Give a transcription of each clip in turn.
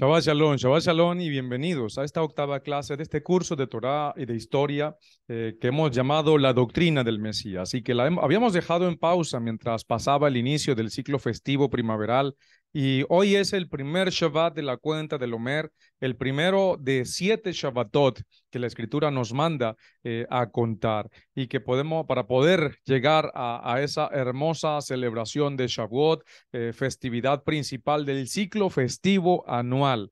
Shabbat Shalom y bienvenidos a esta octava clase de este curso de Torá y de historia que hemos llamado la doctrina del Mesías y que habíamos dejado en pausa mientras pasaba el inicio del ciclo festivo primaveral y hoy es el primer Shabbat de la cuenta del Omer, el primero de 7 Shabbatot que la Escritura nos manda a contar y que podemos, para poder llegar a esa hermosa celebración de Shavuot, festividad principal del ciclo festivo anual,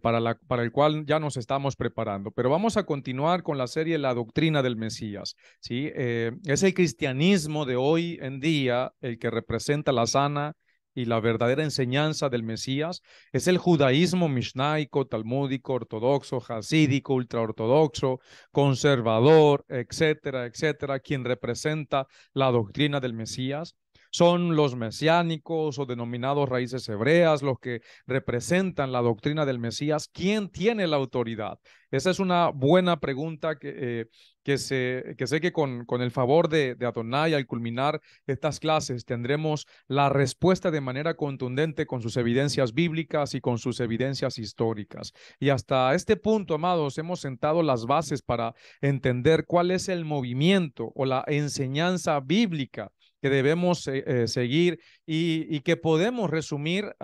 para el cual ya nos estamos preparando. Pero vamos a continuar con la serie La Doctrina del Mesías. ¿Sí? Es el cristianismo de hoy en día el que representa la sana y la verdadera enseñanza del Mesías. Es el judaísmo mishnaico, talmúdico, ortodoxo, hasídico, ultraortodoxo, conservador, etcétera, etcétera, quien representa la doctrina del Mesías. Son los mesiánicos o denominados raíces hebreas los que representan la doctrina del Mesías. ¿Quién tiene la autoridad? Esa es una buena pregunta que sé que con el favor de Adonai, al culminar estas clases, tendremos la respuesta de manera contundente con sus evidencias bíblicas y con sus evidencias históricas. Y hasta este punto, amados, hemos sentado las bases para entender cuál es el movimiento o la enseñanza bíblica que debemos seguir y que podemos resumir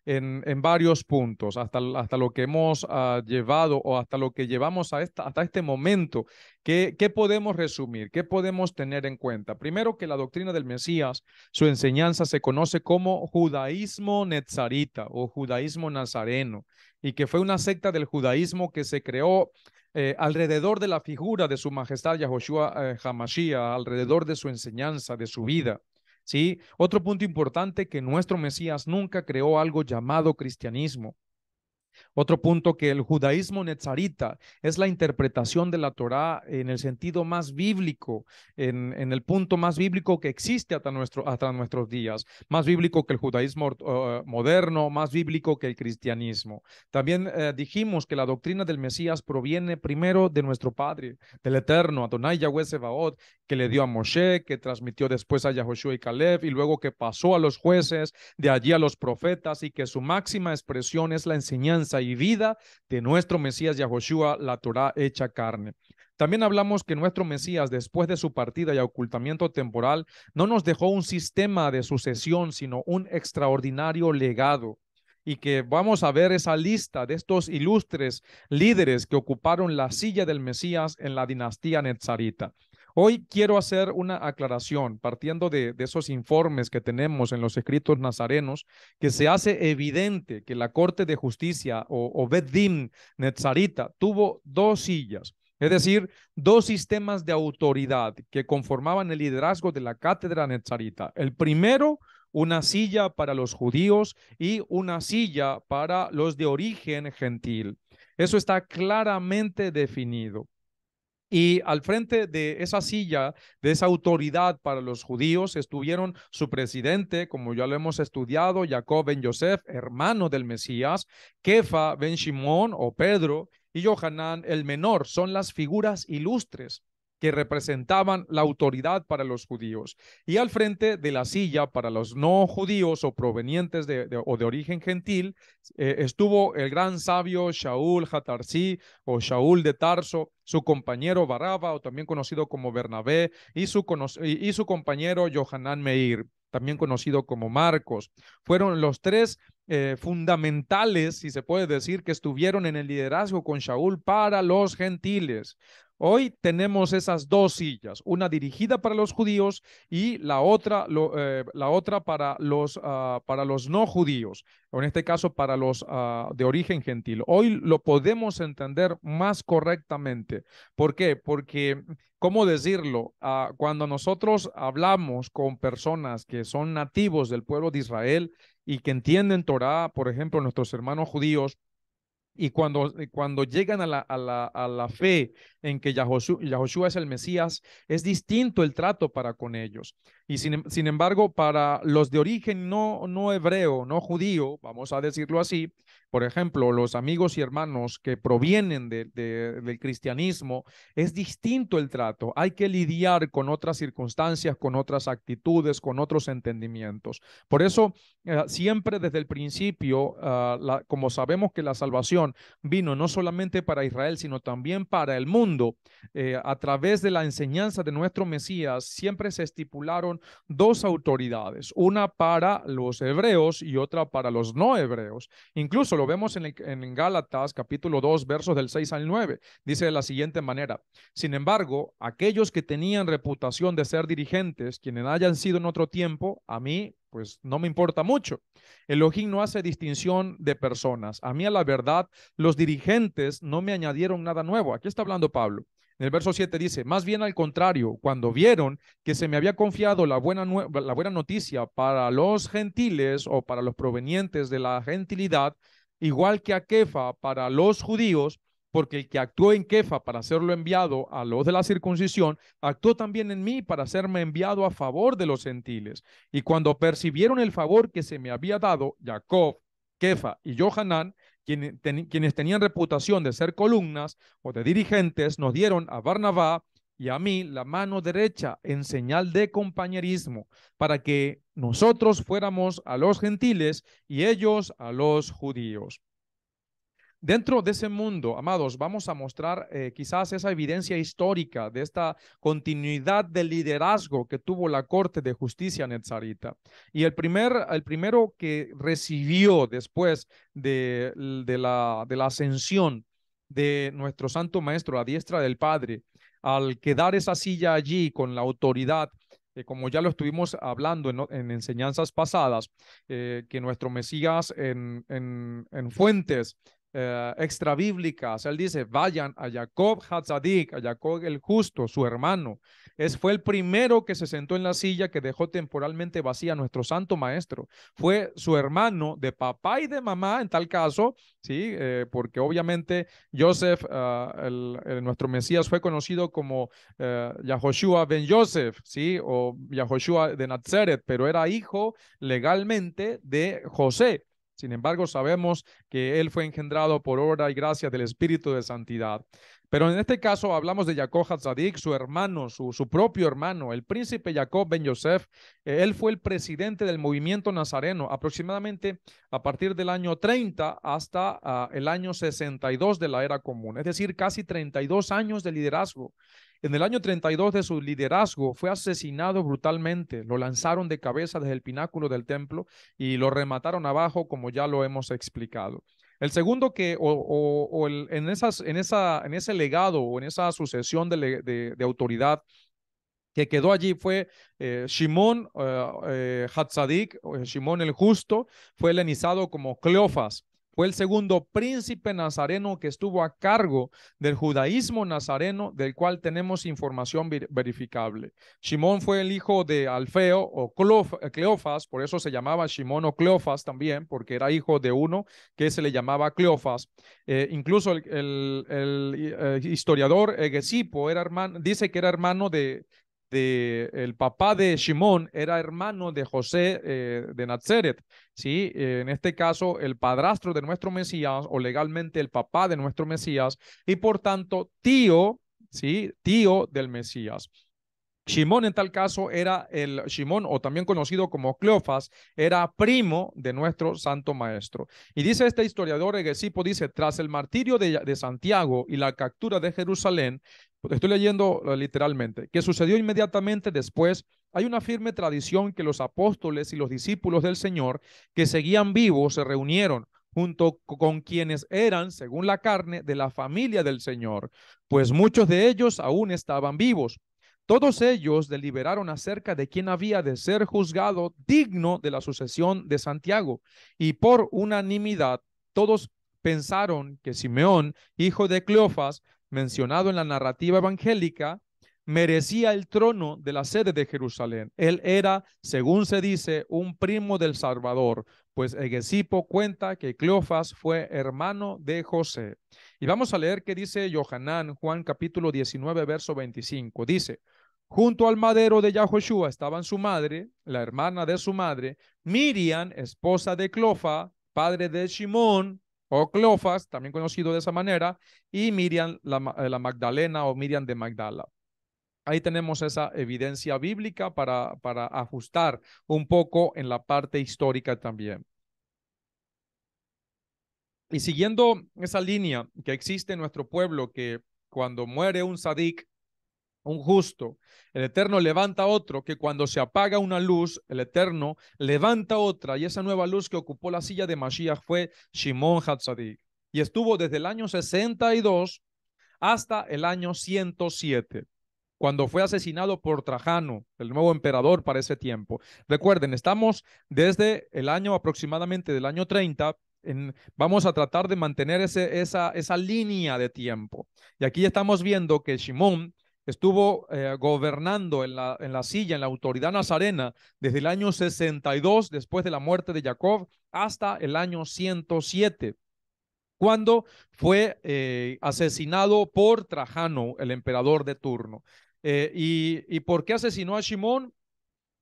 en varios puntos, hasta lo que hemos llevado o hasta lo que llevamos hasta este momento. ¿Qué podemos resumir? ¿Qué podemos tener en cuenta? Primero, que la doctrina del Mesías, su enseñanza se conoce como judaísmo netzarita o judaísmo nazareno, y que fue una secta del judaísmo que se creó alrededor de la figura de su majestad Yahoshua Hamashiach, alrededor de su enseñanza, de su vida. ¿Sí? Otro punto importante, que nuestro Mesías nunca creó algo llamado cristianismo. Otro punto, que el judaísmo netzarita es la interpretación de la Torá en el sentido más bíblico, en el punto más bíblico que existe hasta nuestros días, más bíblico que el judaísmo moderno, más bíblico que el cristianismo. También dijimos que la doctrina del Mesías proviene primero de nuestro Padre, del Eterno, Adonai Yahweh Sebaot, que le dio a Moshe, que transmitió después a Yahoshua y Caleb, y luego que pasó a los jueces, de allí a los profetas, y que su máxima expresión es la enseñanza y vida de nuestro Mesías Yahoshua, la Torá hecha carne. También hablamos que nuestro Mesías, después de su partida y ocultamiento temporal, no nos dejó un sistema de sucesión, sino un extraordinario legado. Y que vamos a ver esa lista de estos ilustres líderes que ocuparon la silla del Mesías en la dinastía netzarita. Hoy quiero hacer una aclaración partiendo de esos informes que tenemos en los escritos nazarenos, que se hace evidente que la Corte de Justicia o Bet Din Netzarita tuvo dos sillas, es decir, dos sistemas de autoridad que conformaban el liderazgo de la cátedra Netzarita. El primero, una silla para los judíos y una silla para los de origen gentil. Eso está claramente definido. Y al frente de esa silla, de esa autoridad para los judíos, estuvieron su presidente, como ya lo hemos estudiado, Jacob ben Yosef, hermano del Mesías, Kefa ben Shimón o Pedro y Yohanan el menor. Son las figuras ilustres que representaban la autoridad para los judíos. Y al frente de la silla para los no judíos o provenientes o de origen gentil, estuvo el gran sabio Shaul Hatarsi o Shaul de Tarso, su compañero Baraba, o también conocido como Bernabé, y su compañero Yohanan Meir, también conocido como Marcos. Fueron los tres fundamentales, si se puede decir, que estuvieron en el liderazgo con Shaul para los gentiles. Hoy tenemos esas dos sillas, una dirigida para los judíos y la otra para los no judíos, o en este caso para los de origen gentil. Hoy lo podemos entender más correctamente. ¿Por qué? Porque, ¿cómo decirlo? Cuando nosotros hablamos con personas que son nativos del pueblo de Israel y que entienden Torah, por ejemplo, nuestros hermanos judíos, Y cuando llegan a la fe en que Yahoshua es el Mesías, es distinto el trato para con ellos. Y sin embargo, para los de origen no hebreo, no judío, vamos a decirlo así, por ejemplo, los amigos y hermanos que provienen del cristianismo, es distinto el trato. Hay que lidiar con otras circunstancias, con otras actitudes, con otros entendimientos. Por eso, siempre desde el principio, como sabemos que la salvación vino no solamente para Israel, sino también para el mundo, a través de la enseñanza de nuestro Mesías, siempre se estipularon dos autoridades, una para los hebreos y otra para los no hebreos. Incluso lo vemos en Gálatas capítulo 2, versos del 6 al 9. Dice de la siguiente manera: sin embargo, aquellos que tenían reputación de ser dirigentes, quienes hayan sido en otro tiempo, a mí pues no me importa mucho. Elohim no hace distinción de personas. A mí, a la verdad, los dirigentes no me añadieron nada nuevo. Aquí está hablando Pablo. En el verso 7 dice: más bien al contrario, cuando vieron que se me había confiado la buena noticia para los gentiles o para los provenientes de la gentilidad, igual que a Kefa para los judíos, porque el que actuó en Kefa para hacerlo enviado a los de la circuncisión, actuó también en mí para hacerme enviado a favor de los gentiles. Y cuando percibieron el favor que se me había dado, Jacob, Kefa y Johanán, quienes tenían reputación de ser columnas o de dirigentes, nos dieron a Barnabá y a mí la mano derecha en señal de compañerismo, para que nosotros fuéramos a los gentiles y ellos a los judíos. Dentro de ese mundo, amados, vamos a mostrar quizás esa evidencia histórica de esta continuidad de liderazgo que tuvo la Corte de Justicia Netzarita. Y el primero que recibió después de la ascensión de nuestro Santo Maestro a diestra del Padre, al quedar esa silla allí con la autoridad, como ya lo estuvimos hablando en enseñanzas pasadas, que nuestro Mesías en fuentes extra bíblicas, él dice: vayan a Jacob Hatzadik, a Jacob el justo, su hermano. Fue el primero que se sentó en la silla que dejó temporalmente vacía nuestro santo maestro. Fue su hermano de papá y de mamá, en tal caso, ¿sí? Porque obviamente Joseph, nuestro Mesías, fue conocido como Yahoshua ben Joseph, ¿sí? O Yahoshua de Nazaret, pero era hijo legalmente de José. Sin embargo, sabemos que él fue engendrado por obra y gracia del Espíritu de Santidad. Pero en este caso hablamos de Jacob Hatzadik, su hermano, su propio hermano, el príncipe Jacob ben Yosef. Él fue el presidente del movimiento nazareno aproximadamente a partir del año 30 hasta el año 62 de la era común, es decir, casi 32 años de liderazgo. En el año 32 de su liderazgo fue asesinado brutalmente, lo lanzaron de cabeza desde el pináculo del templo y lo remataron abajo, como ya lo hemos explicado. El segundo que, en ese legado o en esa sucesión de autoridad que quedó allí fue Shimón Hatzadik, Shimón el Justo, fue helenizado como Cleofas. Fue el segundo príncipe nazareno que estuvo a cargo del judaísmo nazareno, del cual tenemos información verificable. Shimón fue el hijo de Alfeo o Cleofas, por eso se llamaba Shimón o Cleofas también, porque era hijo de uno que se le llamaba Cleofas. Incluso el historiador Gesipo dice que era hermano el papá de Shimón, era hermano de José de Nazaret, ¿sí? En este caso, el padrastro de nuestro Mesías, o legalmente el papá de nuestro Mesías, y por tanto, tío, ¿sí? Tío del Mesías. Shimón en tal caso era Shimón, o también conocido como Cleofas, era primo de nuestro santo maestro. Y dice este historiador Egesipo, dice: tras el martirio de Santiago y la captura de Jerusalén, estoy leyendo literalmente, que sucedió inmediatamente después, hay una firme tradición que los apóstoles y los discípulos del Señor que seguían vivos se reunieron junto con quienes eran, según la carne, de la familia del Señor, pues muchos de ellos aún estaban vivos. Todos ellos deliberaron acerca de quién había de ser juzgado digno de la sucesión de Santiago, y por unanimidad todos pensaron que Simeón, hijo de Cleofas, mencionado en la narrativa evangélica, merecía el trono de la sede de Jerusalén. Él era, según se dice, un primo del Salvador, pues Hegesipo cuenta que Cleofas fue hermano de José. Y vamos a leer qué dice Yohanan, Juan capítulo 19, verso 25. Dice, junto al madero de Yahoshua estaban su madre, la hermana de su madre, Miriam, esposa de Clofa, padre de Shimón, o Cleofas, también conocido de esa manera, y Miriam la Magdalena o Miriam de Magdala. Ahí tenemos esa evidencia bíblica para ajustar un poco en la parte histórica también. Y siguiendo esa línea que existe en nuestro pueblo, que cuando muere un sadik, un justo, el Eterno levanta otro, que cuando se apaga una luz, el Eterno levanta otra, y esa nueva luz que ocupó la silla de Mashiach fue Shimon HaTzadik, y estuvo desde el año 62 hasta el año 107, cuando fue asesinado por Trajano, el nuevo emperador para ese tiempo. Recuerden, estamos desde el año aproximadamente del año 30, vamos a tratar de mantener esa línea de tiempo. Y aquí estamos viendo que Shimón estuvo gobernando en la silla, en la autoridad nazarena, desde el año 62, después de la muerte de Jacob, hasta el año 107, cuando fue asesinado por Trajano, el emperador de turno. ¿Y por qué asesinó a Shimón?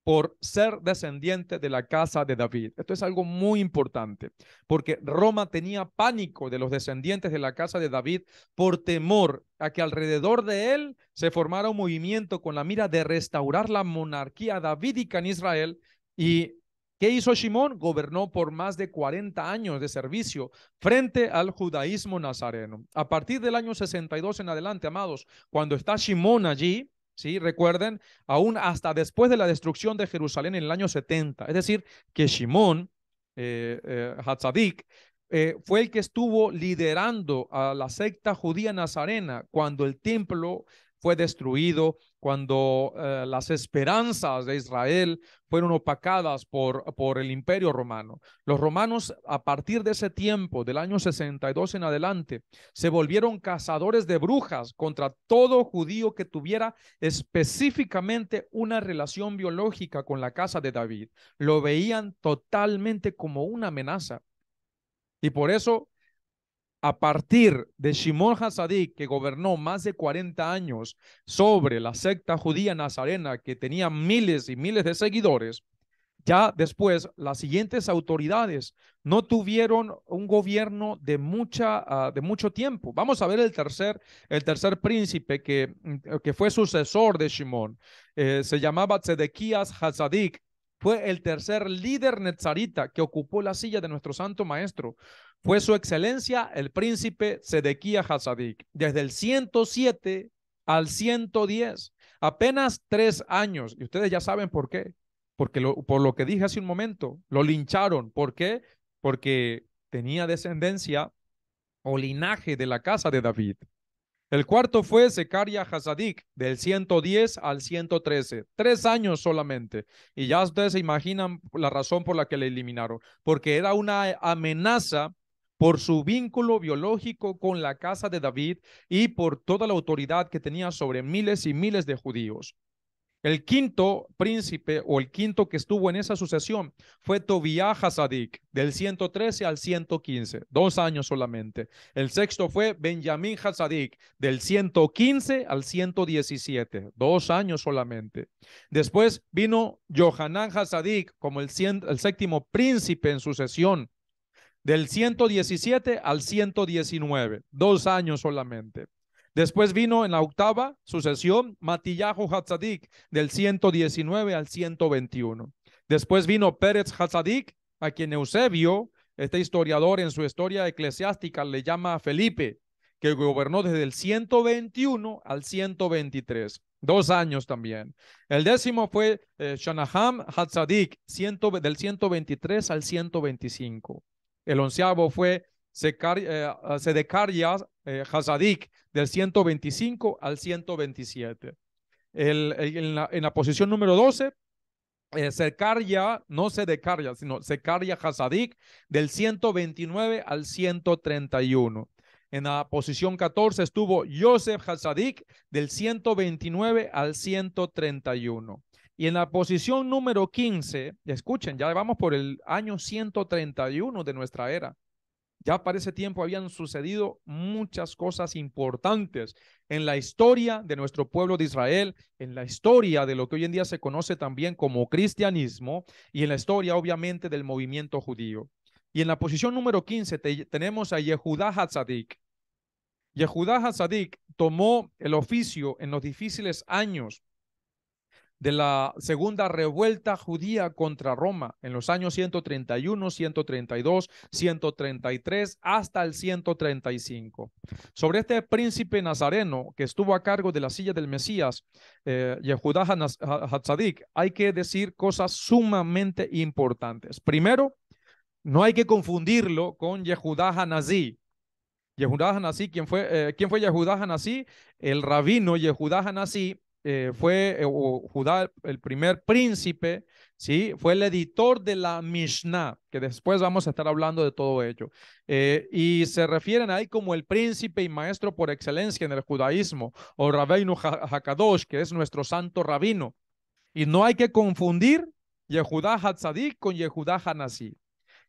Por ser descendiente de la casa de David. Esto es algo muy importante, porque Roma tenía pánico de los descendientes de la casa de David por temor a que alrededor de él se formara un movimiento con la mira de restaurar la monarquía davídica en Israel. ¿Y qué hizo Shimón? Gobernó por más de 40 años de servicio frente al judaísmo nazareno. A partir del año 62 en adelante, amados, cuando está Shimón allí, ¿sí? Recuerden, aún hasta después de la destrucción de Jerusalén en el año 70. Es decir, que Shimón Hatzadik fue el que estuvo liderando a la secta judía nazarena cuando el templo fue destruido, cuando las esperanzas de Israel fueron opacadas por el imperio romano. Los romanos, a partir de ese tiempo, del año 62 en adelante, se volvieron cazadores de brujas contra todo judío que tuviera específicamente una relación biológica con la casa de David. Lo veían totalmente como una amenaza. Y por eso, a partir de Shimon HaTzadik, que gobernó más de 40 años sobre la secta judía nazarena, que tenía miles y miles de seguidores, ya después las siguientes autoridades no tuvieron un gobierno de mucho tiempo. Vamos a ver el tercer príncipe que fue sucesor de Shimón. Se llamaba Tzedequías HaTzadik. Fue el tercer líder netzarita que ocupó la silla de nuestro santo maestro. Fue su excelencia el príncipe Tzedequías HaTzadik. Desde el 107 al 110, apenas 3 años. Y ustedes ya saben por qué. Por lo que dije hace un momento, lo lincharon. ¿Por qué? Porque tenía descendencia o linaje de la casa de David. El cuarto fue Zecaria Hazadik, del 110 al 113, 3 años solamente. Y ya ustedes se imaginan la razón por la que le eliminaron, porque era una amenaza por su vínculo biológico con la casa de David y por toda la autoridad que tenía sobre miles y miles de judíos. El quinto príncipe o el quinto que estuvo en esa sucesión fue Tobías Hazadik, del 113 al 115, 2 años solamente. El sexto fue Benjamín Hazadik, del 115 al 117, 2 años solamente. Después vino Johanán Hazadik como el séptimo príncipe en sucesión, del 117 al 119, 2 años solamente. Después vino en la octava sucesión Matillahu Hatzadik, del 119 al 121. Después vino Pérez Hatzadik, a quien Eusebio, este historiador en su historia eclesiástica, le llama Felipe, que gobernó desde el 121 al 123. 2 años también. El décimo fue Shanaham Hatzadik, del 123 al 125. El onceavo fue Sedecaria Hazadik, del 125 al 127. En la posición número 12, Zecaria, no Sedecaria, sino Zecaria Hazadik, del 129 al 131. En la posición 14 estuvo Yosef Hazadik, del 129 al 131. Y en la posición número 15, escuchen, ya vamos por el año 131 de nuestra era. Ya para ese tiempo habían sucedido muchas cosas importantes en la historia de nuestro pueblo de Israel, en la historia de lo que hoy en día se conoce también como cristianismo y en la historia obviamente del movimiento judío. Y en la posición número 15 tenemos a Yehudá Hatzadik. Yehudá Hatzadik tomó el oficio en los difíciles años de la segunda revuelta judía contra Roma en los años 131, 132, 133 hasta el 135. Sobre este príncipe nazareno que estuvo a cargo de la silla del Mesías, Yehudá Hatzadik, hay que decir cosas sumamente importantes. Primero, no hay que confundirlo con Yehudá Hanasí. Yehudá Hanasí, ¿quién fue Yehudá Hanasí? El rabino Yehudá Hanasí fue Judá, el primer príncipe, ¿sí? Fue el editor de la Mishnah, que después vamos a estar hablando de todo ello. Y se refieren a él como el príncipe y maestro por excelencia en el judaísmo, o Rabbeinu Hakadosh, que es nuestro santo rabino. Y no hay que confundir Yehudá Hatzadik con Yehudá Hanasí.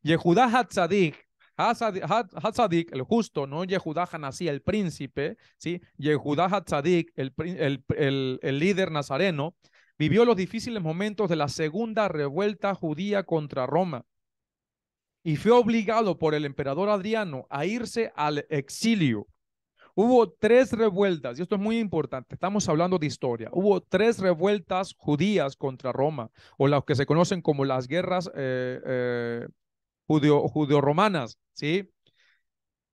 Yehudá Hatzadik, Hatzadik, el justo, no Yehudá Hanasí, el príncipe, ¿sí? Yehudá Hatzadik, el líder nazareno, vivió los difíciles momentos de la segunda revuelta judía contra Roma y fue obligado por el emperador Adriano a irse al exilio. Hubo 3 revueltas, y esto es muy importante, estamos hablando de historia. Hubo 3 revueltas judías contra Roma, o las que se conocen como las guerras judeo-romanas, ¿sí?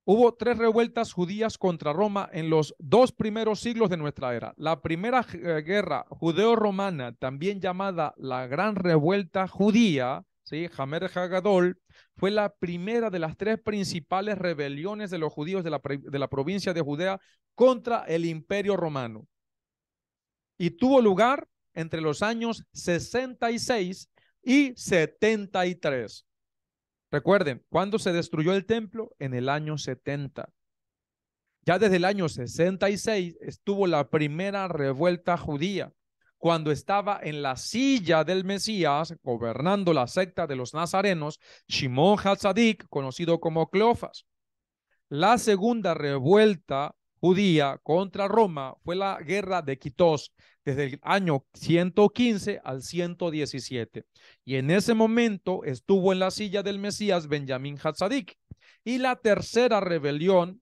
Hubo 3 revueltas judías contra Roma en los 2 primeros siglos de nuestra era. La primera guerra judeo-romana, también llamada la Gran Revuelta Judía, ¿sí? Hamer Hagadol, fue la primera de las 3 principales rebeliones de los judíos de la provincia de Judea contra el Imperio Romano. Y tuvo lugar entre los años 66 y 73. Recuerden, ¿cuándo se destruyó el templo? En el año 70. Ya desde el año 66 estuvo la primera revuelta judía, cuando estaba en la silla del Mesías, gobernando la secta de los nazarenos, Shimon Hatzadik, conocido como Cleofas. La segunda revuelta judía contra Roma fue la guerra de Quitos, desde el año 115 al 117. Y en ese momento estuvo en la silla del Mesías Benjamín Hatzadik. Y la tercera rebelión,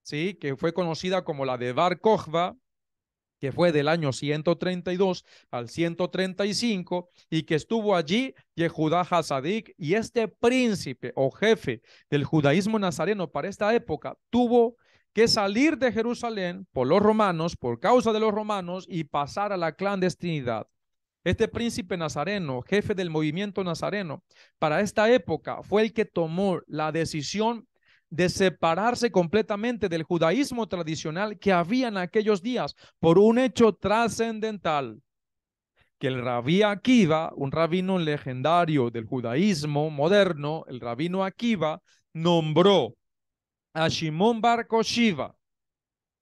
¿sí? Que fue conocida como la de Bar Kokhba, que fue del año 132 al 135 y que estuvo allí Yehudá Hatzadik, y este príncipe o jefe del judaísmo nazareno para esta época tuvo que salir de Jerusalén por los romanos, por causa de los romanos, y pasar a la clandestinidad. Este príncipe nazareno, jefe del movimiento nazareno, para esta época fue el que tomó la decisión de separarse completamente del judaísmo tradicional que había en aquellos días por un hecho trascendental, que el rabí Akiva, un rabino legendario del judaísmo moderno, el rabino Akiva, nombró a Shimon Bar Koshiva.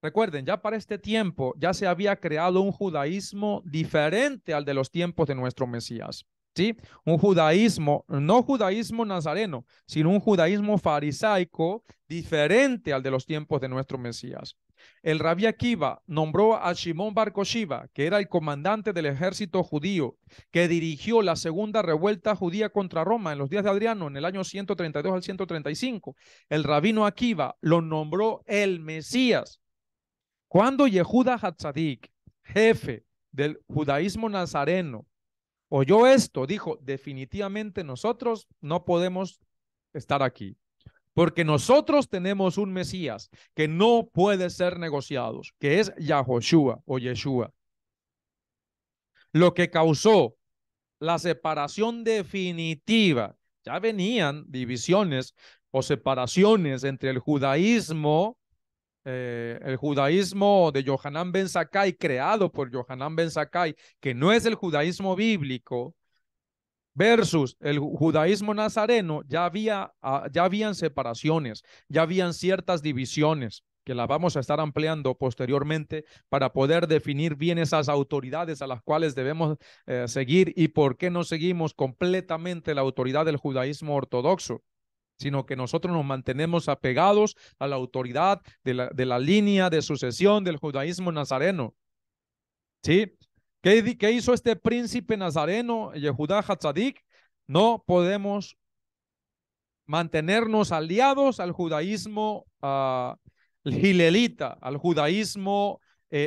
Recuerden, ya para este tiempo ya se había creado un judaísmo diferente al de los tiempos de nuestro Mesías. ¿Sí? Un judaísmo, no judaísmo nazareno, sino un judaísmo farisaico diferente al de los tiempos de nuestro Mesías. El rabí Akiva nombró a Shimon Bar Koshiva, que era el comandante del ejército judío, que dirigió la segunda revuelta judía contra Roma en los días de Adriano, en el año 132 al 135. El rabino Akiva lo nombró el Mesías. Cuando Yehudá Hatzadik, jefe del judaísmo nazareno, oyó esto, dijo: definitivamente nosotros no podemos estar aquí, porque nosotros tenemos un Mesías que no puede ser negociado, que es Yahoshua o Yeshua. Lo que causó la separación definitiva, ya venían divisiones o separaciones entre el judaísmo de Yohanan ben Zakkai, creado por Yohanan ben Zakkai, que no es el judaísmo bíblico, versus el judaísmo nazareno. Ya habían separaciones, ya habían ciertas divisiones. que la vamos a estar ampliando posteriormente para poder definir bien esas autoridades a las cuales debemos seguir y por qué no seguimos completamente la autoridad del judaísmo ortodoxo, sino que nosotros nos mantenemos apegados a la autoridad de la línea de sucesión del judaísmo nazareno. ¿Sí? ¿Qué hizo este príncipe nazareno, Yehudá Hatzadik? No podemos mantenernos aliados al judaísmo gilelita, al judaísmo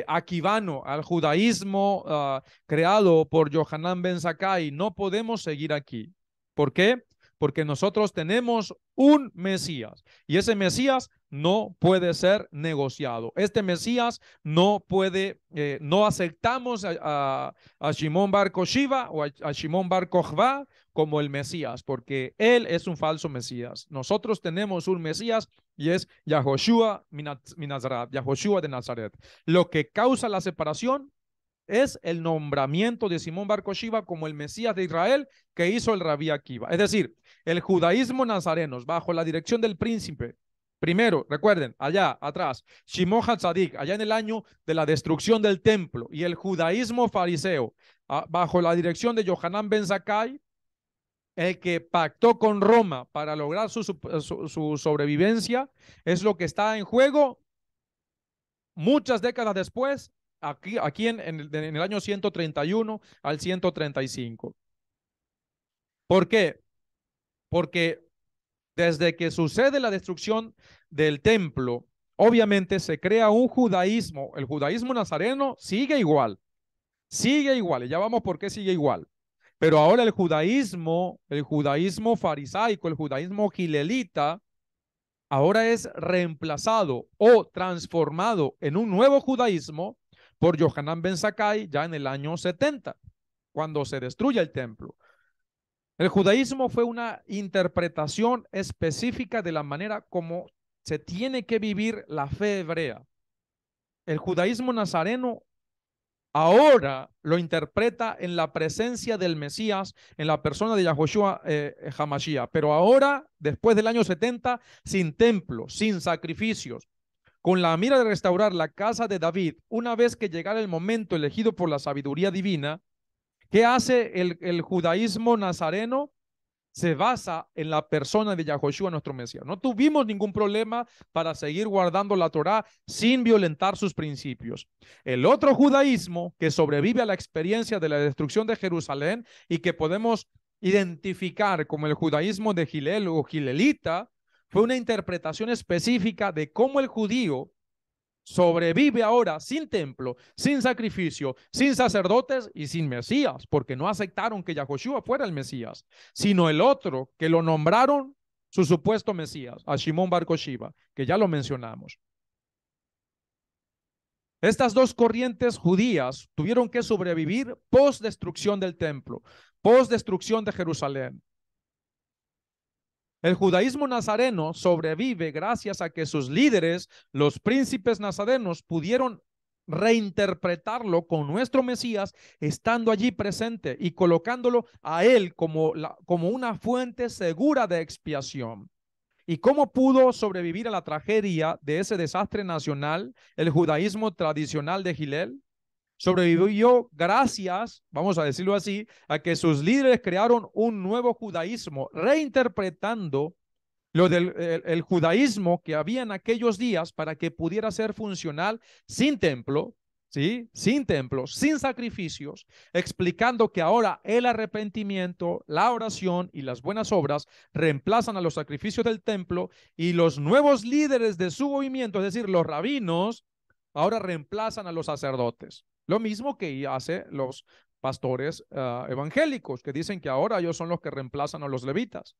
aquivano, al judaísmo creado por Yohanan ben Zakkai. No podemos seguir aquí. ¿Por qué? Porque nosotros tenemos un Mesías y ese Mesías no puede ser negociado. Este Mesías no puede, no aceptamos a Shimon Bar Koshiva o a Shimon Bar Kochva como el Mesías, porque él es un falso Mesías. Nosotros tenemos un Mesías y es Yahoshua Minazaret, Yahoshua de Nazaret. Lo que causa la separación es el nombramiento de Simón Bar Koshiva como el Mesías de Israel que hizo el Rabí Akiva. Es decir, el judaísmo nazareno bajo la dirección del príncipe. Primero, recuerden, allá atrás, Shimon Hatzadik, allá en el año de la destrucción del templo, y el judaísmo fariseo, bajo la dirección de Yohanan ben Zakkai, el que pactó con Roma para lograr su sobrevivencia, es lo que está en juego muchas décadas después, aquí en el año 131 al 135. ¿Por qué? Porque desde que sucede la destrucción del templo, obviamente se crea un judaísmo. El judaísmo nazareno sigue igual, y ya vamos por qué sigue igual. Pero ahora el judaísmo farisaico, el judaísmo gilelita, ahora es reemplazado o transformado en un nuevo judaísmo por Yohanan ben Zakkai ya en el año 70, cuando se destruye el templo. El judaísmo fue una interpretación específica de la manera como se tiene que vivir la fe hebrea. El judaísmo nazareno ahora lo interpreta en la presencia del Mesías, en la persona de Yahoshua Hamashiach, pero ahora, después del año 70, sin templo, sin sacrificios, con la mira de restaurar la casa de David, una vez que llegara el momento elegido por la sabiduría divina. ¿Qué hace el judaísmo nazareno? Se basa en la persona de Yahoshua, nuestro Mesías. No tuvimos ningún problema para seguir guardando la Torá sin violentar sus principios. El otro judaísmo que sobrevive a la experiencia de la destrucción de Jerusalén y que podemos identificar como el judaísmo de Gilel o Gilelita, fue una interpretación específica de cómo el judío sobrevive ahora sin templo, sin sacrificio, sin sacerdotes y sin Mesías, porque no aceptaron que Yahoshua fuera el Mesías, sino el otro que lo nombraron su supuesto Mesías, a Shimon Bar Koshiva, que ya lo mencionamos. Estas dos corrientes judías tuvieron que sobrevivir post destrucción del templo, post destrucción de Jerusalén. El judaísmo nazareno sobrevive gracias a que sus líderes, los príncipes nazarenos, pudieron reinterpretarlo con nuestro Mesías, estando allí presente y colocándolo a él como una fuente segura de expiación. ¿Y cómo pudo sobrevivir a la tragedia de ese desastre nacional el judaísmo tradicional de Gilel? Sobrevivió gracias, vamos a decirlo así, a que sus líderes crearon un nuevo judaísmo, reinterpretando lo del el judaísmo que había en aquellos días para que pudiera ser funcional sin templo, ¿sí? Sin templo, sin sacrificios, explicando que ahora el arrepentimiento, la oración y las buenas obras reemplazan a los sacrificios del templo, y los nuevos líderes de su movimiento, es decir, los rabinos, ahora reemplazan a los sacerdotes. Lo mismo que hace los pastores evangélicos, que dicen que ahora ellos son los que reemplazan a los levitas.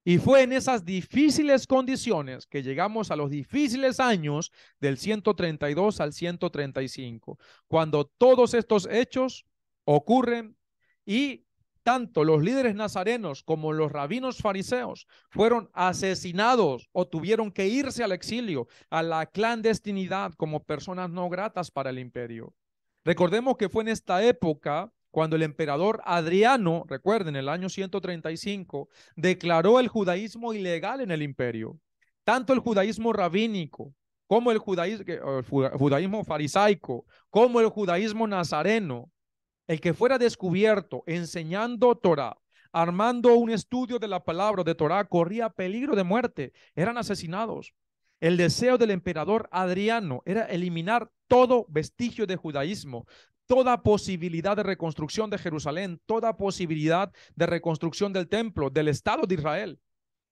Y fue en esas difíciles condiciones que llegamos a los difíciles años del 132 al 135, cuando todos estos hechos ocurren y tanto los líderes nazarenos como los rabinos fariseos fueron asesinados o tuvieron que irse al exilio, a la clandestinidad, como personas no gratas para el imperio. Recordemos que fue en esta época cuando el emperador Adriano, recuerden, el año 135, declaró el judaísmo ilegal en el imperio. tanto el judaísmo rabínico como el judaísmo farisaico, como el judaísmo nazareno, el que fuera descubierto enseñando Torah, armando un estudio de la palabra de Torah, corría peligro de muerte, eran asesinados. El deseo del emperador Adriano era eliminar todo vestigio de judaísmo, toda posibilidad de reconstrucción de Jerusalén, toda posibilidad de reconstrucción del templo, del Estado de Israel.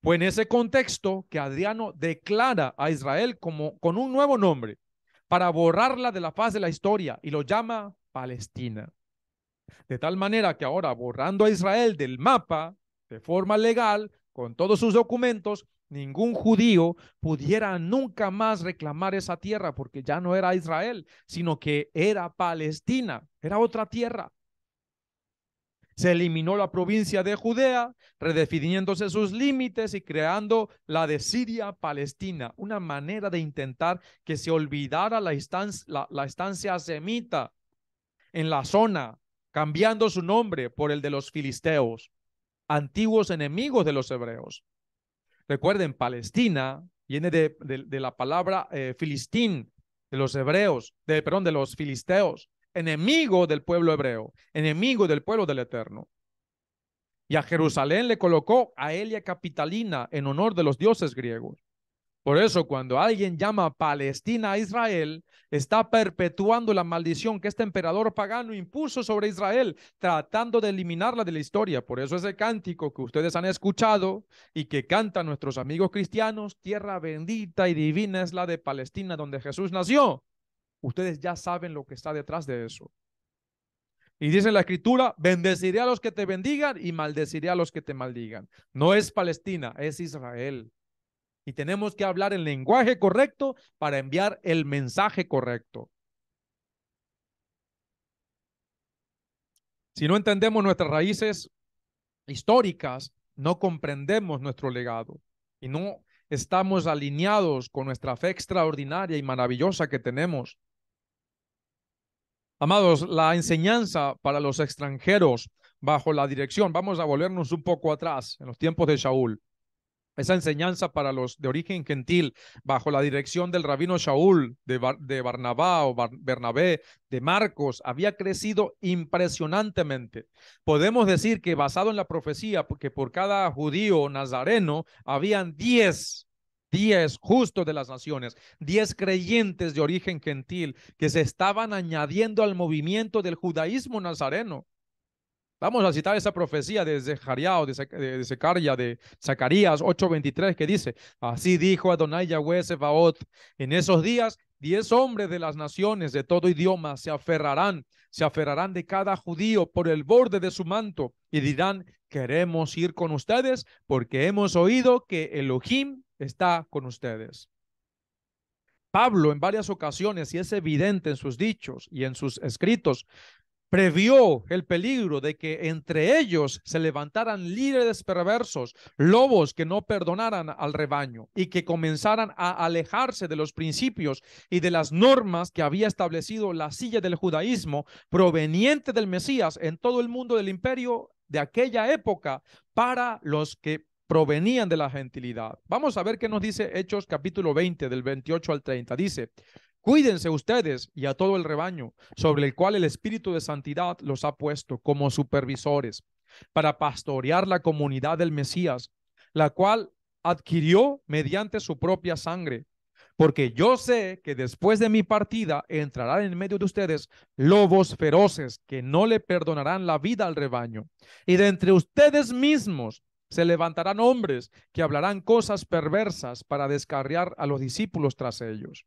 Fue en ese contexto que Adriano declara a Israel como con un nuevo nombre para borrarla de la faz de la historia y lo llama Palestina. De tal manera que ahora, borrando a Israel del mapa de forma legal, con todos sus documentos, ningún judío pudiera nunca más reclamar esa tierra porque ya no era Israel, sino que era Palestina, era otra tierra. Se eliminó la provincia de Judea, redefiniéndose sus límites y creando la de Siria-Palestina, una manera de intentar que se olvidara la estancia semita en la zona, cambiando su nombre por el de los filisteos, antiguos enemigos de los hebreos. Recuerden, Palestina viene de la palabra filistín, de los hebreos, perdón, de los filisteos, enemigo del pueblo hebreo, enemigo del pueblo del Eterno. Y a Jerusalén le colocó a Elia Capitalina en honor de los dioses griegos. Por eso, cuando alguien llama Palestina a Israel, está perpetuando la maldición que este emperador pagano impuso sobre Israel, tratando de eliminarla de la historia. Por eso ese cántico que ustedes han escuchado y que cantan nuestros amigos cristianos, tierra bendita y divina es la de Palestina, donde Jesús nació. Ustedes ya saben lo que está detrás de eso. Y dice la escritura, bendeciré a los que te bendigan y maldeciré a los que te maldigan. No es Palestina, es Israel. Y tenemos que hablar el lenguaje correcto para enviar el mensaje correcto. Si no entendemos nuestras raíces históricas, no comprendemos nuestro legado y no estamos alineados con nuestra fe extraordinaria y maravillosa que tenemos. Amados, la enseñanza para los extranjeros bajo la dirección, vamos a volvernos un poco atrás en los tiempos de Shaul. Esa enseñanza para los de origen gentil, bajo la dirección del rabino Shaul, de Barnabá o Bernabé, de Marcos, había crecido impresionantemente. Podemos decir que basado en la profecía, porque por cada judío nazareno habían 10 justos de las naciones, 10 creyentes de origen gentil que se estaban añadiendo al movimiento del judaísmo nazareno. Vamos a citar esa profecía de Zacarías 8:23 que dice, así dijo Adonai Yahweh Sebaot, en esos días 10 hombres de las naciones de todo idioma se aferrarán de cada judío por el borde de su manto y dirán, queremos ir con ustedes porque hemos oído que Elohim está con ustedes. Pablo en varias ocasiones, y es evidente en sus dichos y en sus escritos, previó el peligro de que entre ellos se levantaran líderes perversos, lobos que no perdonaran al rebaño y que comenzaran a alejarse de los principios y de las normas que había establecido la silla del judaísmo proveniente del Mesías en todo el mundo del imperio de aquella época para los que provenían de la gentilidad. Vamos a ver qué nos dice Hechos capítulo 20 del 28 al 30. Dice, cuídense ustedes y a todo el rebaño sobre el cual el Espíritu de Santidad los ha puesto como supervisores para pastorear la comunidad del Mesías, la cual adquirió mediante su propia sangre. Porque yo sé que después de mi partida entrarán en medio de ustedes lobos feroces que no le perdonarán la vida al rebaño. Y de entre ustedes mismos se levantarán hombres que hablarán cosas perversas para descarriar a los discípulos tras ellos.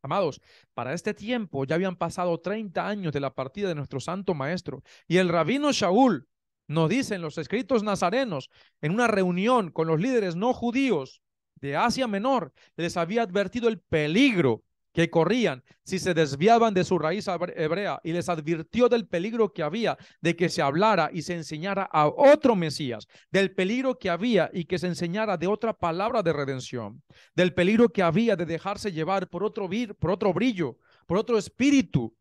Amados, para este tiempo ya habían pasado 30 años de la partida de nuestro santo maestro y el rabino Shaul nos dice en los escritos nazarenos, en una reunión con los líderes no judíos de Asia Menor, les había advertido el peligro que corrían si se desviaban de su raíz hebrea y les advirtió del peligro que había de que se hablara y se enseñara a otro Mesías, del peligro que había y que se enseñara de otra palabra de redención, del peligro que había de dejarse llevar por otro brillo, por otro espíritu.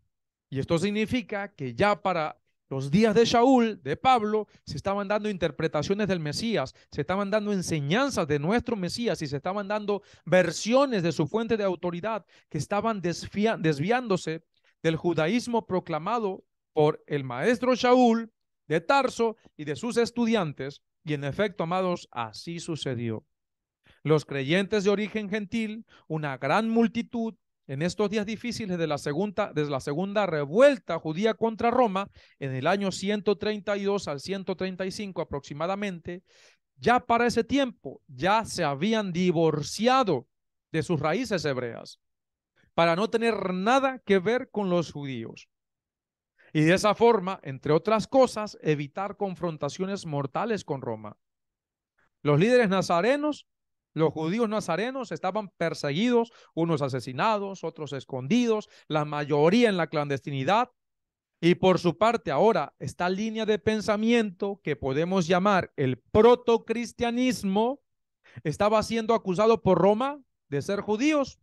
Y esto significa que ya para Los días de Shaul, de Pablo, se estaban dando interpretaciones del Mesías, se estaban dando enseñanzas de nuestro Mesías y se estaban dando versiones de su fuente de autoridad que estaban desviándose del judaísmo proclamado por el maestro Shaul de Tarso y de sus estudiantes. Y en efecto, amados, así sucedió. Los creyentes de origen gentil, una gran multitud, en estos días difíciles desde la segunda revuelta judía contra Roma, en el año 132 al 135 aproximadamente, ya para ese tiempo ya se habían divorciado de sus raíces hebreas para no tener nada que ver con los judíos. Y de esa forma, entre otras cosas, evitar confrontaciones mortales con Roma. Los líderes nazarenos, los judíos nazarenos estaban perseguidos, unos asesinados, otros escondidos, la mayoría en la clandestinidad. Y por su parte ahora, esta línea de pensamiento que podemos llamar el protocristianismo estaba siendo acusado por Roma de ser judíos.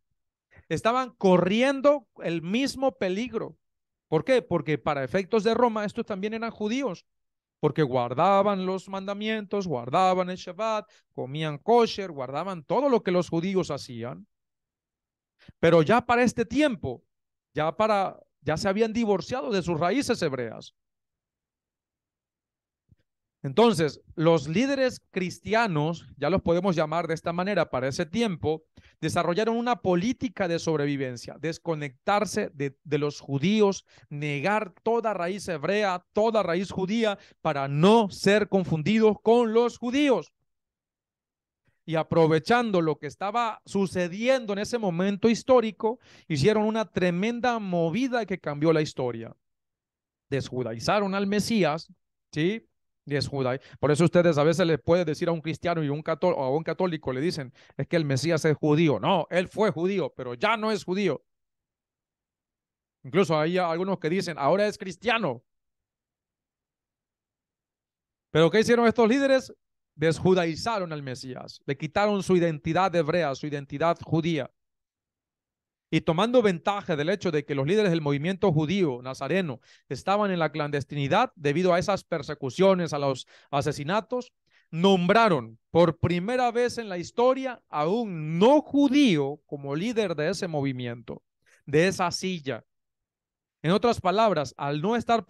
Estaban corriendo el mismo peligro. ¿Por qué? Porque para efectos de Roma estos también eran judíos, porque guardaban los mandamientos, guardaban el Shabbat, comían kosher, guardaban todo lo que los judíos hacían. Pero ya para este tiempo, ya se habían divorciado de sus raíces hebreas. Entonces, los líderes cristianos, ya los podemos llamar de esta manera para ese tiempo, desarrollaron una política de sobrevivencia, desconectarse de los judíos, negar toda raíz hebrea, toda raíz judía, para no ser confundidos con los judíos. Y aprovechando lo que estaba sucediendo en ese momento histórico, hicieron una tremenda movida que cambió la historia. Desjudaizaron al Mesías, ¿sí? Por eso ustedes a veces le pueden decir a un cristiano y a un católico le dicen, es que el Mesías es judío. No, él fue judío, pero ya no es judío. Incluso hay algunos que dicen, ahora es cristiano. Pero ¿qué hicieron estos líderes? Desjudaizaron al Mesías, le quitaron su identidad hebrea, su identidad judía. Y tomando ventaja del hecho de que los líderes del movimiento judío nazareno estaban en la clandestinidad debido a esas persecuciones, a los asesinatos, nombraron por primera vez en la historia a un no judío como líder de ese movimiento, de esa silla. En otras palabras, al no estar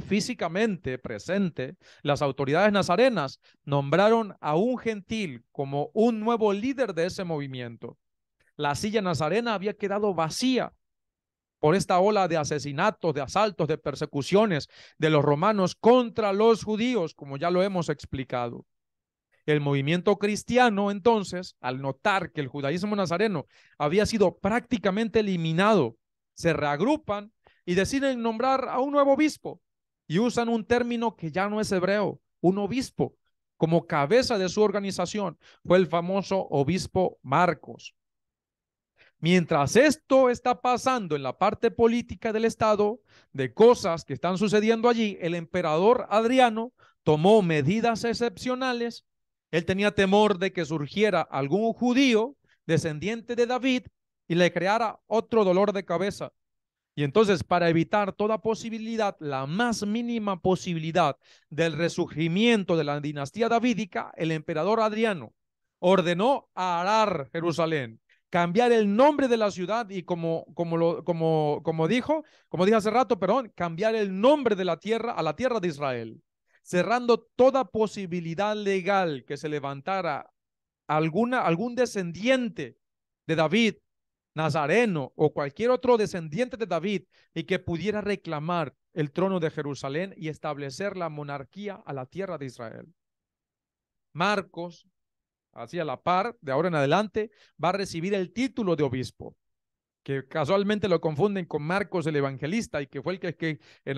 físicamente presente, las autoridades nazarenas nombraron a un gentil como un nuevo líder de ese movimiento. La silla nazarena había quedado vacía por esta ola de asesinatos, de asaltos, de persecuciones de los romanos contra los judíos, como ya lo hemos explicado. El movimiento cristiano, entonces, al notar que el judaísmo nazareno había sido prácticamente eliminado, se reagrupan y deciden nombrar a un nuevo obispo y usan un término que ya no es hebreo, un obispo, como cabeza de su organización. Fue el famoso obispo Marcos. Mientras esto está pasando en la parte política del Estado, de cosas que están sucediendo allí, el emperador Adriano tomó medidas excepcionales. Él tenía temor de que surgiera algún judío descendiente de David y le creara otro dolor de cabeza. Y entonces, para evitar toda posibilidad, la más mínima posibilidad del resurgimiento de la dinastía davídica, el emperador Adriano ordenó arar Jerusalén, cambiar el nombre de la ciudad y como dije hace rato, perdón, cambiar el nombre de la tierra a la tierra de Israel, cerrando toda posibilidad legal que se levantara algún descendiente de David, nazareno o cualquier otro descendiente de David y que pudiera reclamar el trono de Jerusalén y establecer la monarquía a la tierra de Israel. Marcos, así a la par, de ahora en adelante, va a recibir el título de obispo, que casualmente lo confunden con Marcos el evangelista y que fue el que en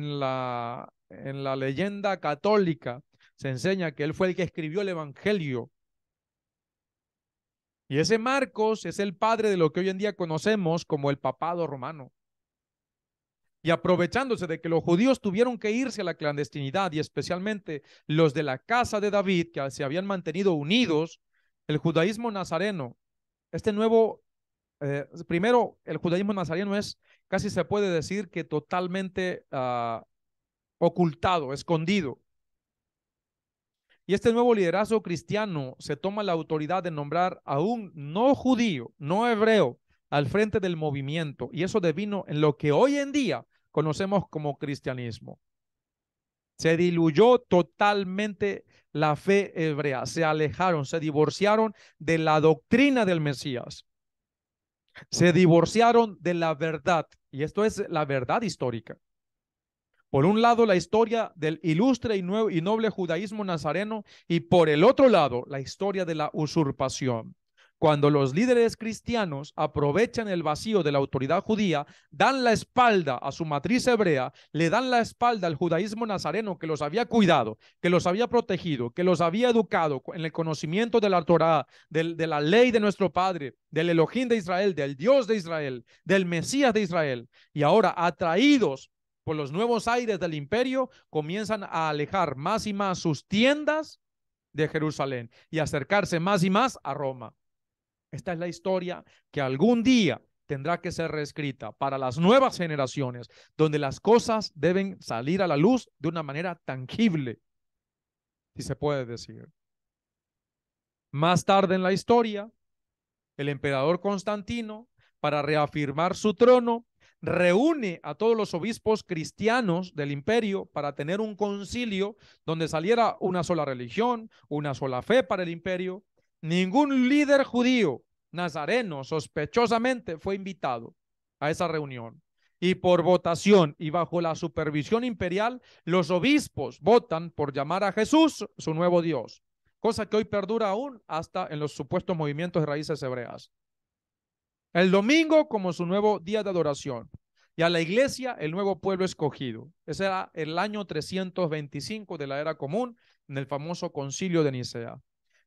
la leyenda católica se enseña que él fue el que escribió el evangelio. Y ese Marcos es el padre de lo que hoy en día conocemos como el papado romano. Y aprovechándose de que los judíos tuvieron que irse a la clandestinidad y especialmente los de la casa de David que se habían mantenido unidos, el judaísmo nazareno, primero el judaísmo nazareno es, casi se puede decir que totalmente ocultado, escondido. Y este nuevo liderazgo cristiano se toma la autoridad de nombrar a un no judío, no hebreo, al frente del movimiento. Y eso devino en lo que hoy en día conocemos como cristianismo. Se diluyó totalmente la fe hebrea, se alejaron, se divorciaron de la doctrina del Mesías, se divorciaron de la verdad. Y esto es la verdad histórica. Por un lado, la historia del ilustre y, nuevo y noble judaísmo nazareno, y por el otro lado, la historia de la usurpación. Cuando los líderes cristianos aprovechan el vacío de la autoridad judía, dan la espalda a su matriz hebrea, le dan la espalda al judaísmo nazareno que los había cuidado, que los había protegido, que los había educado en el conocimiento de la Torá, de la ley de nuestro Padre, del Elohim de Israel, del Dios de Israel, del Mesías de Israel. Y ahora, atraídos por los nuevos aires del imperio, comienzan a alejar más y más sus tiendas de Jerusalén y acercarse más y más a Roma. Esta es la historia que algún día tendrá que ser reescrita para las nuevas generaciones, donde las cosas deben salir a la luz de una manera tangible, si se puede decir. Más tarde en la historia, el emperador Constantino, para reafirmar su trono, reúne a todos los obispos cristianos del imperio para tener un concilio donde saliera una sola religión, una sola fe para el imperio. Ningún líder judío nazareno sospechosamente fue invitado a esa reunión. Y por votación y bajo la supervisión imperial, los obispos votan por llamar a Jesús su nuevo Dios, cosa que hoy perdura aún hasta en los supuestos movimientos de raíces hebreas. El domingo como su nuevo día de adoración y a la iglesia el nuevo pueblo escogido. Ese era el año 325 de la era común en el famoso concilio de Nicea.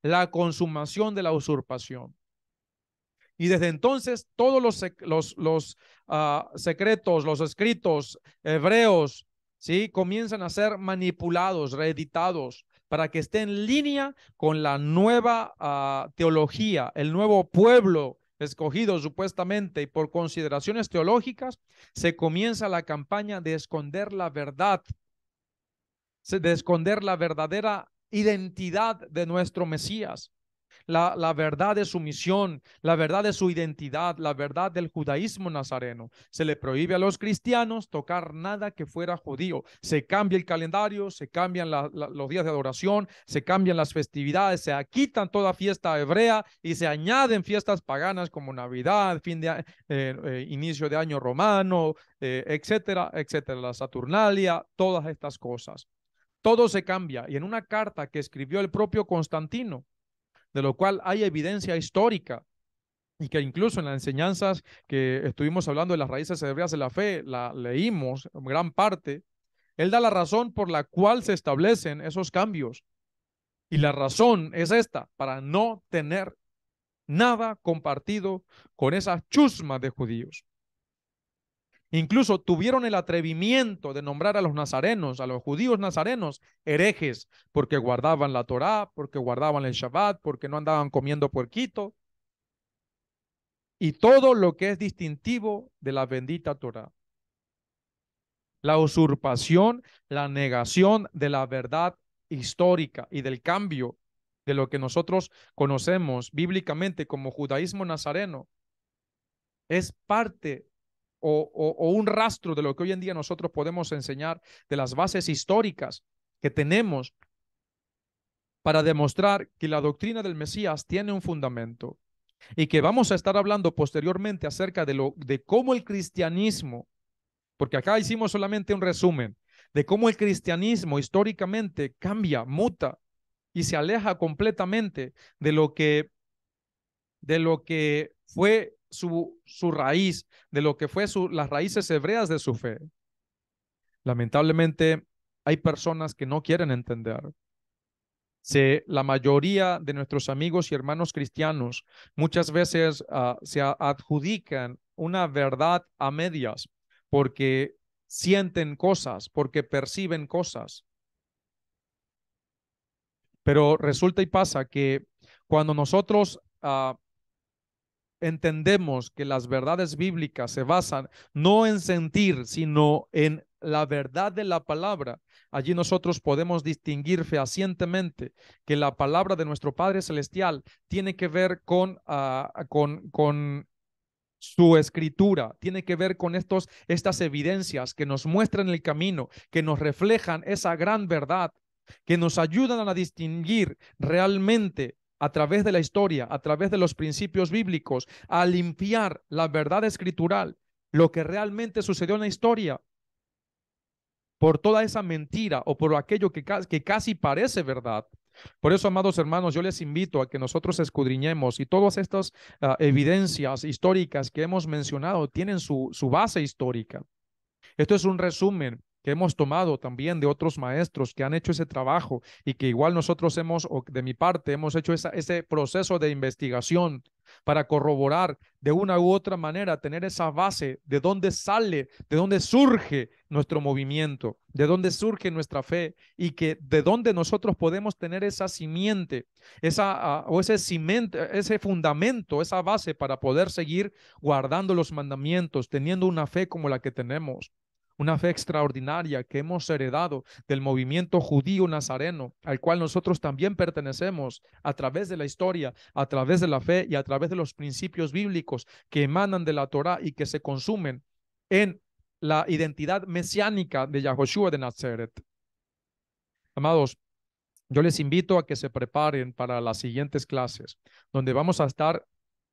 La consumación de la usurpación. Y desde entonces todos los secretos, los escritos hebreos, ¿sí? Comienzan a ser manipulados, reeditados, para que esté en línea con la nueva teología, el nuevo pueblo escogido supuestamente, y por consideraciones teológicas se comienza la campaña de esconder la verdad, de esconder la verdadera identidad de nuestro Mesías. La verdad de su misión, la verdad de su identidad, la verdad del judaísmo nazareno. Se le prohíbe a los cristianos tocar nada que fuera judío. Se cambia el calendario, se cambian los días de adoración, se cambian las festividades, se quitan toda fiesta hebrea y se añaden fiestas paganas como Navidad, inicio de año romano, etcétera, etcétera, la Saturnalia, todas estas cosas. Todo se cambia. Y en una carta que escribió el propio Constantino, de lo cual hay evidencia histórica y que incluso en las enseñanzas que estuvimos hablando de las raíces hebreas de la fe, la leímos en gran parte, él da la razón por la cual se establecen esos cambios. Y la razón es esta, para no tener nada compartido con esa chusma de judíos. Incluso tuvieron el atrevimiento de nombrar a los nazarenos, a los judíos nazarenos, herejes, porque guardaban la Torá, porque guardaban el Shabbat, porque no andaban comiendo puerquito, y todo lo que es distintivo de la bendita Torá. La usurpación, la negación de la verdad histórica y del cambio de lo que nosotros conocemos bíblicamente como judaísmo nazareno es parte o un rastro de lo que hoy en día nosotros podemos enseñar de las bases históricas que tenemos para demostrar que la doctrina del Mesías tiene un fundamento y que vamos a estar hablando posteriormente acerca de cómo el cristianismo, porque acá hicimos solamente un resumen, de cómo el cristianismo históricamente cambia, muta y se aleja completamente de lo que fue su raíz, de lo que fue las raíces hebreas de su fe. Lamentablemente hay personas que no quieren entender. La mayoría de nuestros amigos y hermanos cristianos muchas veces se adjudican una verdad a medias porque sienten cosas, porque perciben cosas. Pero resulta y pasa que cuando nosotros entendemos que las verdades bíblicas se basan no en sentir, sino en la verdad de la palabra, allí nosotros podemos distinguir fehacientemente que la palabra de nuestro Padre Celestial tiene que ver con su escritura, tiene que ver con estas evidencias que nos muestran el camino, que nos reflejan esa gran verdad, que nos ayudan a distinguir realmente a través de la historia, a través de los principios bíblicos, a limpiar la verdad escritural, lo que realmente sucedió en la historia, por toda esa mentira o por aquello que casi parece verdad. Por eso, amados hermanos, yo les invito a que nosotros escudriñemos y todas estas evidencias históricas que hemos mencionado tienen su base histórica. Esto es un resumen que hemos tomado también de otros maestros que han hecho ese trabajo y que igual nosotros o de mi parte, hemos hecho ese proceso de investigación para corroborar de una u otra manera, tener esa base de dónde sale, de dónde surge nuestro movimiento, de dónde surge nuestra fe y que de dónde nosotros podemos tener esa simiente, o ese cimiento, ese fundamento, esa base para poder seguir guardando los mandamientos, teniendo una fe como la que tenemos. Una fe extraordinaria que hemos heredado del movimiento judío nazareno, al cual nosotros también pertenecemos a través de la historia, a través de la fe y a través de los principios bíblicos que emanan de la Torá y que se consumen en la identidad mesiánica de Yahoshua de Nazaret. Amados, yo les invito a que se preparen para las siguientes clases, donde vamos a estar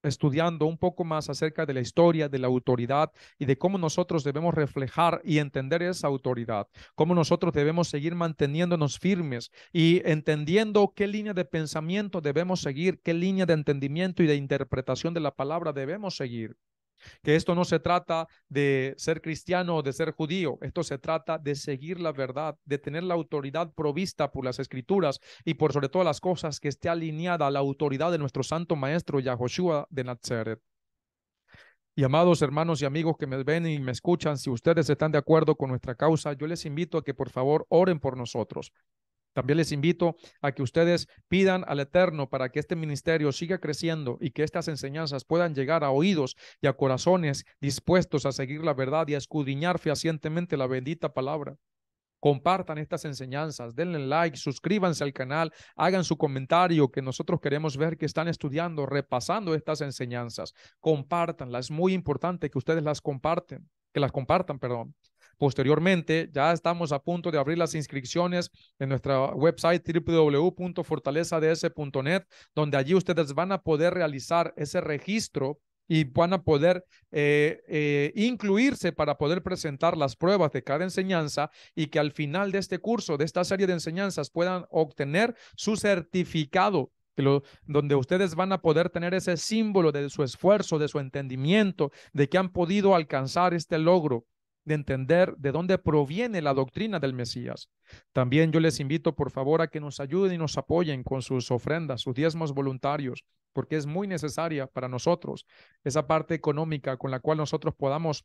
estudiando un poco más acerca de la historia, de la autoridad y de cómo nosotros debemos reflejar y entender esa autoridad, cómo nosotros debemos seguir manteniéndonos firmes y entendiendo qué línea de pensamiento debemos seguir, qué línea de entendimiento y de interpretación de la palabra debemos seguir. Que esto no se trata de ser cristiano o de ser judío, esto se trata de seguir la verdad, de tener la autoridad provista por las escrituras y por sobre todas las cosas que esté alineada a la autoridad de nuestro santo maestro Yahoshua de Nazaret. Y amados hermanos y amigos que me ven y me escuchan, si ustedes están de acuerdo con nuestra causa, yo les invito a que por favor oren por nosotros. También les invito a que ustedes pidan al Eterno para que este ministerio siga creciendo y que estas enseñanzas puedan llegar a oídos y a corazones dispuestos a seguir la verdad y a escudriñar fehacientemente la bendita palabra. Compartan estas enseñanzas, denle like, suscríbanse al canal, hagan su comentario que nosotros queremos ver que están estudiando, repasando estas enseñanzas. Compártanlas, es muy importante que ustedes las compartan, perdón. Posteriormente, ya estamos a punto de abrir las inscripciones en nuestra website www.fortalezads.net, donde allí ustedes van a poder realizar ese registro y van a poder incluirse para poder presentar las pruebas de cada enseñanza y que al final de este curso, de esta serie de enseñanzas, puedan obtener su certificado, donde ustedes van a poder tener ese símbolo de su esfuerzo, de su entendimiento, de que han podido alcanzar este logro de entender de dónde proviene la doctrina del Mesías. También yo les invito, por favor, a que nos ayuden y nos apoyen con sus ofrendas, sus diezmos voluntarios, porque es muy necesaria para nosotros esa parte económica con la cual nosotros podamos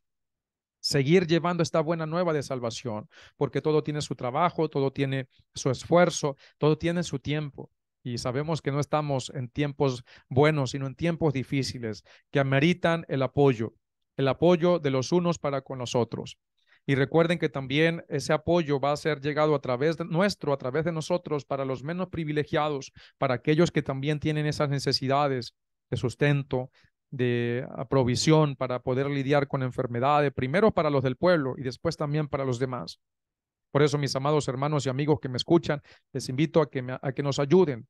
seguir llevando esta buena nueva de salvación, porque todo tiene su trabajo, todo tiene su esfuerzo, todo tiene su tiempo. Y sabemos que no estamos en tiempos buenos, sino en tiempos difíciles que ameritan el apoyo de los unos para con los otros. Y recuerden que también ese apoyo va a ser llegado a través de nosotros, para los menos privilegiados, para aquellos que también tienen esas necesidades de sustento, de provisión para poder lidiar con enfermedades, primero para los del pueblo y después también para los demás. Por eso, mis amados hermanos y amigos que me escuchan, les invito a que nos ayuden,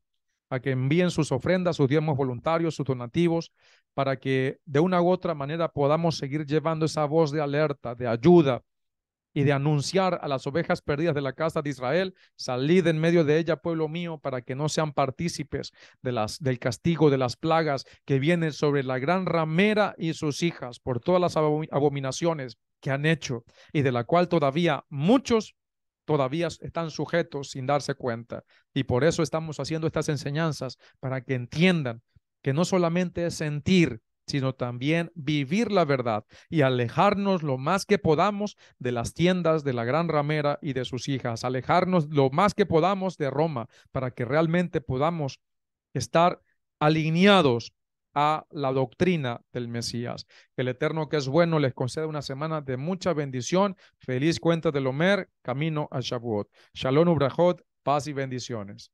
a que envíen sus ofrendas, sus diezmos voluntarios, sus donativos, para que de una u otra manera podamos seguir llevando esa voz de alerta, de ayuda y de anunciar a las ovejas perdidas de la casa de Israel: salid en medio de ella, pueblo mío, para que no sean partícipes del castigo, de las plagas que vienen sobre la gran ramera y sus hijas por todas las abominaciones que han hecho y de la cual todavía muchos todavía están sujetos sin darse cuenta. Y por eso estamos haciendo estas enseñanzas, para que entiendan que no solamente es sentir, sino también vivir la verdad y alejarnos lo más que podamos de las tiendas de la gran ramera y de sus hijas, alejarnos lo más que podamos de Roma, para que realmente podamos estar alineados a la doctrina del Mesías. Que el Eterno, que es bueno, les conceda una semana de mucha bendición. Feliz cuenta del Omer, camino a Shavuot. Shalom Ubrajot, paz y bendiciones.